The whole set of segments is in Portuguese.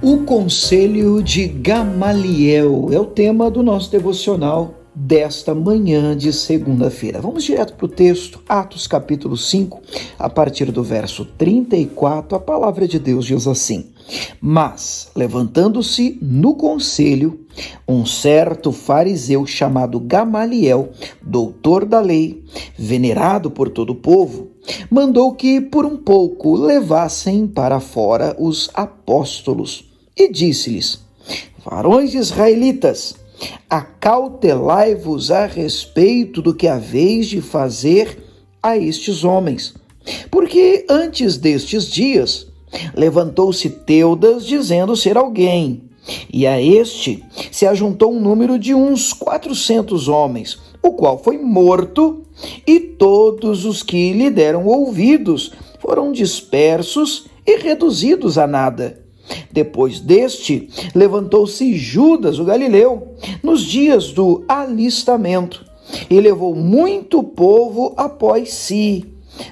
O Conselho de Gamaliel é o tema do nosso devocional desta manhã de segunda-feira. Vamos direto para o texto, Atos capítulo 5, a partir do verso 34, a palavra de Deus diz assim: Mas, levantando-se no conselho, um certo fariseu chamado Gamaliel, doutor da lei, venerado por todo o povo, mandou que por um pouco levassem para fora os apóstolos e disse-lhes: Varões israelitas, acautelai-vos a respeito do que haveis de fazer a estes homens, porque antes destes dias levantou-se Teudas dizendo ser alguém, e a este se ajuntou um número de uns 400 homens, o qual foi morto, e todos os que lhe deram ouvidos foram dispersos e reduzidos a nada. Depois deste, levantou-se Judas, o Galileu, nos dias do alistamento, e levou muito povo após si.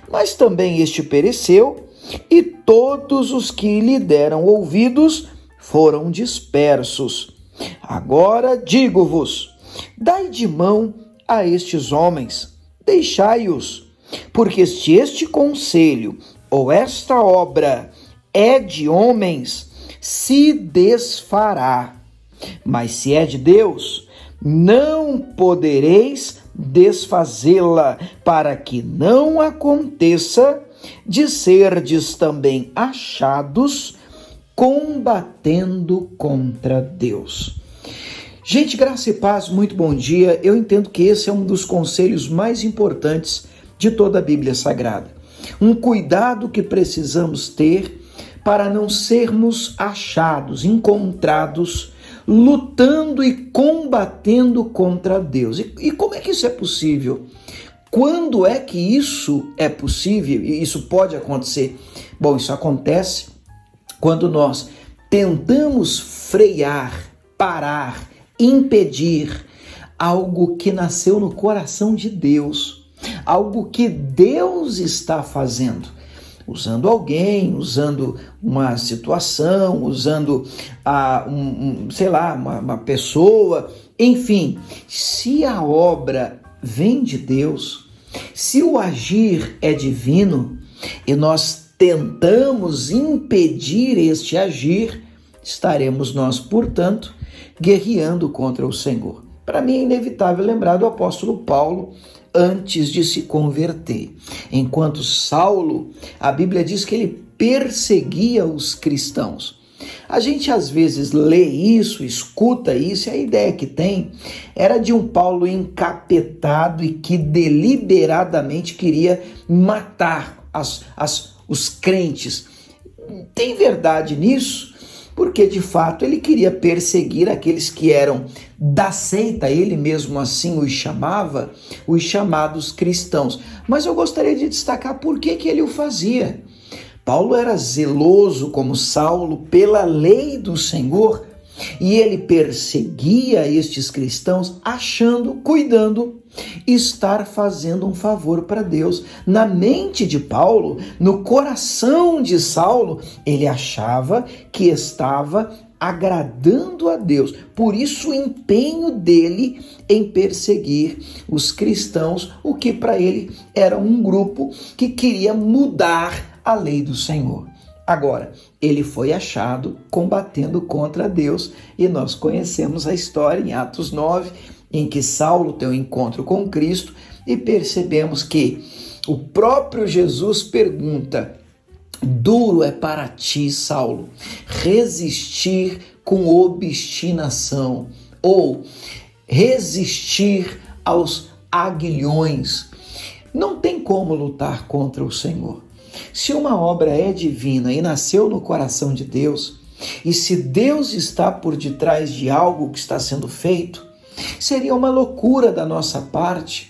Mas também este pereceu, e todos os que lhe deram ouvidos foram dispersos. Agora digo-vos, dai de mão a estes homens, deixai-os, porque se este conselho ou esta obra é de homens, se desfará. Mas se é de Deus, não podereis desfazê-la, para que não aconteça de serdes também achados combatendo contra Deus. Gente, graça e paz, muito bom dia. Eu entendo que esse é um dos conselhos mais importantes de toda a Bíblia Sagrada. Um cuidado que precisamos ter para não sermos achados, encontrados, lutando e combatendo contra Deus. E como é que isso é possível? Quando é que isso é possível e isso pode acontecer? Bom, isso acontece quando nós tentamos frear, parar, impedir algo que nasceu no coração de Deus, algo que Deus está fazendo. Usando alguém, usando uma situação, usando uma pessoa, enfim. Se a obra vem de Deus, se o agir é divino e nós tentamos impedir este agir, estaremos nós, portanto, guerreando contra o Senhor. Para mim é inevitável lembrar do apóstolo Paulo antes de se converter. Enquanto Saulo, a Bíblia diz que ele perseguia os cristãos. A gente às vezes lê isso, escuta isso, e a ideia que tem era de um Paulo encapetado e que deliberadamente queria matar os crentes. Tem verdade nisso? Porque de fato ele queria perseguir aqueles que eram da seita, ele mesmo assim os chamava, os chamados cristãos. Mas eu gostaria de destacar por que ele o fazia. Paulo era zeloso, como Saulo, pela lei do Senhor, e ele perseguia estes cristãos achando, cuidando, estar fazendo um favor para Deus. Na mente de Paulo, no coração de Saulo, ele achava que estava agradando a Deus. Por isso o empenho dele em perseguir os cristãos, o que para ele era um grupo que queria mudar a lei do Senhor. Agora, ele foi achado combatendo contra Deus, e nós conhecemos a história em Atos 9, em que Saulo tem um encontro com Cristo, e percebemos que o próprio Jesus pergunta: duro é para ti, Saulo, resistir com obstinação, ou resistir aos aguilhões. Não tem como lutar contra o Senhor. Se uma obra é divina e nasceu no coração de Deus, e se Deus está por detrás de algo que está sendo feito, seria uma loucura da nossa parte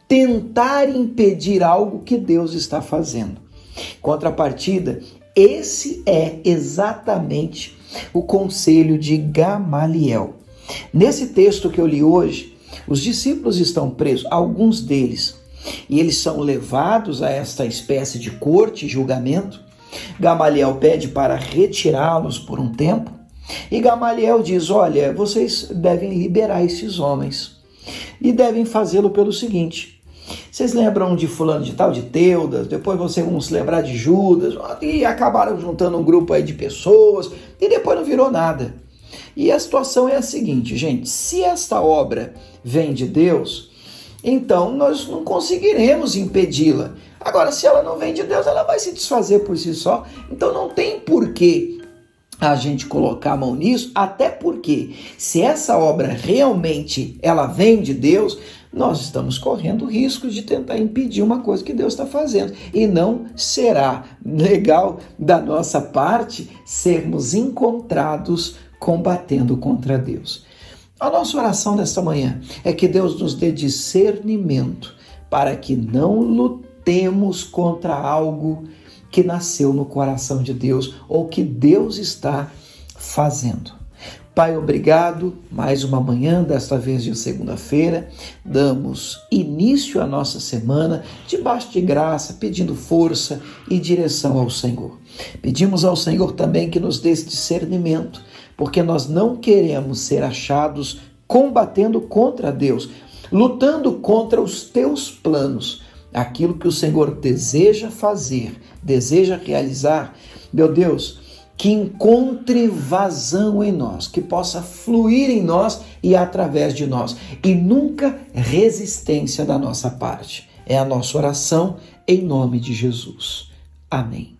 tentar impedir algo que Deus está fazendo. Em contrapartida, esse é exatamente o conselho de Gamaliel. Nesse texto que eu li hoje, os discípulos estão presos, alguns deles, e eles são levados a esta espécie de corte, julgamento. Gamaliel pede para retirá-los por um tempo, E Gamaliel diz: olha, vocês devem liberar esses homens e devem fazê-lo pelo seguinte: vocês lembram de fulano de tal, de Teudas, depois vocês vão se lembrar de Judas, e acabaram juntando um grupo aí de pessoas, e depois não virou nada. E a situação é a seguinte, gente: se esta obra vem de Deus, então nós não conseguiremos impedi-la. Agora, se ela não vem de Deus, ela vai se desfazer por si só. Então não tem porquê a gente colocar a mão nisso, até porque se essa obra realmente ela vem de Deus, nós estamos correndo o risco de tentar impedir uma coisa que Deus está fazendo. E não será legal da nossa parte sermos encontrados combatendo contra Deus. A nossa oração desta manhã é que Deus nos dê discernimento para que não lutemos contra algo que nasceu no coração de Deus ou que Deus está fazendo. Pai, obrigado, mais uma manhã, desta vez de segunda-feira, damos início à nossa semana debaixo de graça, pedindo força e direção ao Senhor. Pedimos ao Senhor também que nos dê esse discernimento, porque nós não queremos ser achados combatendo contra Deus, lutando contra os teus planos, aquilo que o Senhor deseja fazer, deseja realizar. Meu Deus, que encontre vazão em nós, que possa fluir em nós e através de nós, e nunca resistência da nossa parte. É a nossa oração em nome de Jesus. Amém.